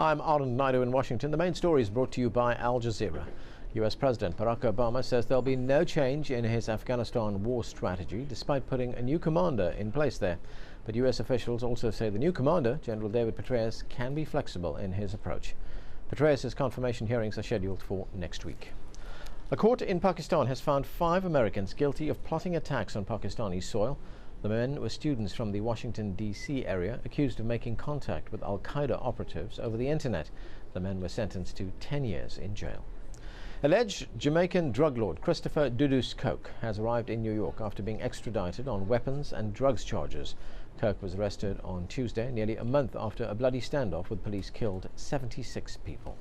I'm Arun Naidu in Washington. The main story is brought to you by Al Jazeera. US President Barack Obama says there'll be no change in his Afghanistan war strategy, despite putting a new commander in place there. But US officials also say the new commander, General David Petraeus, can be flexible in his approach. Petraeus' confirmation hearings are scheduled for next week. A court in Pakistan has found 5 Americans guilty of plotting attacks on Pakistani soil. The men were students from the Washington, D.C. area, accused of making contact with al-Qaeda operatives over the internet. The men were sentenced to 10 years in jail. Alleged Jamaican drug lord Christopher Dudus Coke has arrived in New York after being extradited on weapons and drugs charges. Coke was arrested on Tuesday, nearly a month after a bloody standoff with police killed 76 people.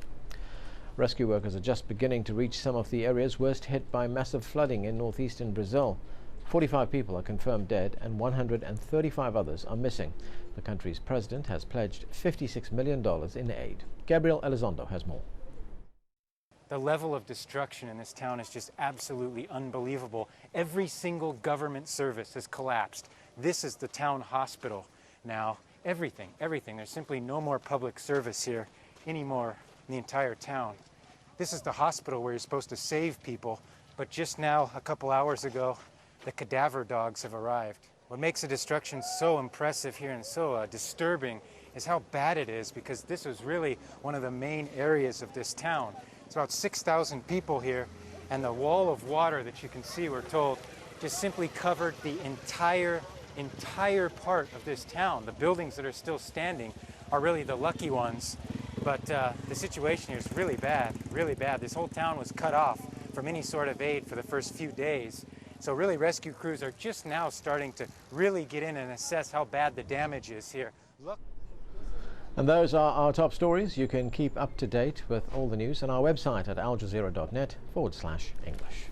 Rescue workers are just beginning to reach some of the areas worst hit by massive flooding in northeastern Brazil. 45 people are confirmed dead and 135 others are missing. The country's president has pledged $56 million in aid. Gabriel Elizondo has more. The level of destruction in this town is just absolutely unbelievable. Every single government service has collapsed. This is the town hospital now. Everything. There's simply no more public service here anymore in the entire town. This is the hospital where you're supposed to save people, but just now, a couple hours ago, the cadaver dogs have arrived. What makes the destruction so impressive here and so disturbing is how bad it is, because this was really one of the main areas of this town. It's about 6,000 people here, and the wall of water that you can see, we're told, just simply covered the entire part of this town. The buildings that are still standing are really the lucky ones, but the situation here is really bad, really bad. This whole town was cut off from any sort of aid for the first few days. So really, rescue crews are just now starting to really get in and assess how bad the damage is here. Look. And those are our top stories. You can keep up to date with all the news on our website at aljazeera.net/English.